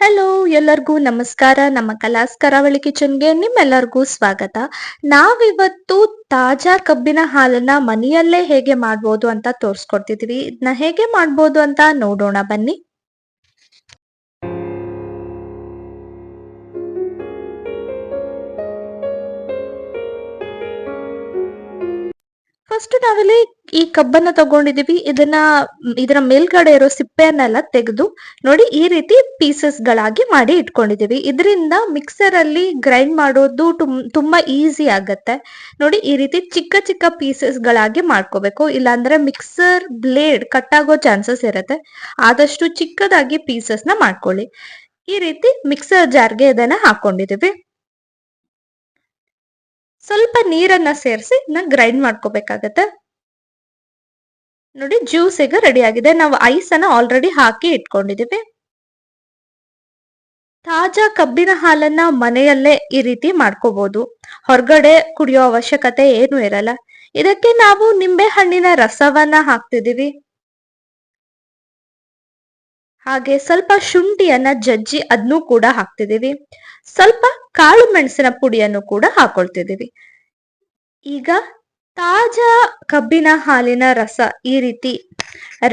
Hello ಎಲ್ಲರಿಗೂ ನಮಸ್ಕಾರ. ನಮ್ಮ ಕಲಾಸ್ ಕರಾವಳಿ ಕಿಚನ್ಗೆ ನಿಮ್ಮೆಲ್ಲರಿಗೂ ಸ್ವಾಗತ. ನಾವಿವತ್ತು ತಾಜಾ ಕಬ್ಬಿನ ಹಾಲನ್ನ ಮನೆಯಲ್ಲೇ ಹೇಗೆ ಮಾಡ್ಬೋದು ಅಂತ ತೋರಿಸ್ಕೊಡ್ತಿದೀವಿ. ಇದನ್ನ ಹೇಗೆ ಮಾಡ್ಬೋದು ಅಂತ ನೋಡೋಣ ಬನ್ನಿ. ಫಸ್ಟ್ ನಾವಿಲ್ಲಿ ಈ ಕಬ್ಬನ್ನ ತಗೊಂಡಿದೀವಿ. ಇದರ ಮೇಲ್ಗಡೆ ಇರೋ ಸಿಪ್ಪೆಯನ್ನೆಲ್ಲ ತೆಗೆದು ನೋಡಿ ಈ ರೀತಿ ಪೀಸಸ್ ಗಳಾಗಿ ಮಾಡಿ ಇಟ್ಕೊಂಡಿದೀವಿ. ಇದರಿಂದ ಮಿಕ್ಸರ್ ಅಲ್ಲಿ ಗ್ರೈಂಡ್ ಮಾಡೋದು ತುಂಬಾ ಈಸಿ ಆಗತ್ತೆ. ನೋಡಿ ಈ ರೀತಿ ಚಿಕ್ಕ ಚಿಕ್ಕ ಪೀಸಸ್ ಗಳಾಗಿ ಮಾಡ್ಕೋಬೇಕು, ಇಲ್ಲಾಂದ್ರೆ ಮಿಕ್ಸರ್ ಬ್ಲೇಡ್ ಕಟ್ ಆಗೋ ಚಾನ್ಸಸ್ ಇರುತ್ತೆ. ಆದಷ್ಟು ಚಿಕ್ಕದಾಗಿ ಪೀಸಸ್ ನ ಮಾಡ್ಕೊಳ್ಳಿ. ಈ ರೀತಿ ಮಿಕ್ಸರ್ ಜಾರ್ಗೆ ಇದನ್ನ ಹಾಕೊಂಡಿದೀವಿ. ಸ್ವಲ್ಪ ನೀರನ್ನ ಸೇರಿಸಿ ಗ್ರೈಂಡ್ ಮಾಡ್ಕೋಬೇಕಾಗತ್ತೆ. ನೋಡಿ ಜ್ಯೂಸ್ ಈಗ ರೆಡಿ ಆಗಿದೆ. ನಾವು ಐಸ್ ಅನ್ನ ಆಲ್ರೆಡಿ ಹಾಕಿ ಇಟ್ಕೊಂಡಿದೀವಿ. ತಾಜಾ ಕಬ್ಬಿನ ಹಾಲನ್ನ ಮನೆಯಲ್ಲೇ ಈ ರೀತಿ ಮಾಡ್ಕೋಬಹುದು. ಹೊರಗಡೆ ಕುಡಿಯೋ ಅವಶ್ಯಕತೆ ಏನು ಇರಲ್ಲ. ಇದಕ್ಕೆ ನಾವು ನಿಂಬೆ ಹಣ್ಣಿನ ರಸವನ್ನ ಹಾಕ್ತಿದೀವಿ. ಹಾಗೆ ಸ್ವಲ್ಪ ಶುಂಠಿಯನ್ನ ಜಜ್ಜಿ ಅದನ್ನು ಕೂಡ ಹಾಕ್ತಿದೀವಿ. ಸ್ವಲ್ಪ ಕಾಳು ಮೆಣಸಿನ ಪುಡಿಯನ್ನು ಕೂಡ ಹಾಕೊಳ್ತಿದೀವಿ. ಈಗ ತಾಜಾ ಕಬ್ಬಿನ ಹಾಲಿನ ರಸ ಈ ರೀತಿ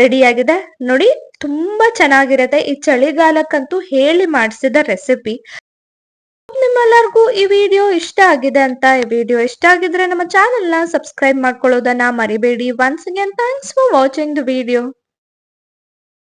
ರೆಡಿಯಾಗಿದೆ. ನೋಡಿ ತುಂಬಾ ಚೆನ್ನಾಗಿರುತ್ತೆ. ಈ ಚಳಿಗಾಲಕ್ಕಂತೂ ಹೇಳಿ ಮಾಡಿಸಿದ ರೆಸಿಪಿ. ನಿಮ್ಮೆಲ್ಲರಿಗೂ ಈ ವಿಡಿಯೋ ಇಷ್ಟ ಆಗಿದೆ ಅಂತ. ಈ ವಿಡಿಯೋ ಇಷ್ಟ ಆಗಿದ್ರೆ ನಮ್ಮ ಚಾನೆಲ್ ನ ಸಬ್ಸ್ಕ್ರೈಬ್ ಮಾಡ್ಕೊಳ್ಳೋದನ್ನ ಮರಿಬೇಡಿ. Once again thanks for watching the video.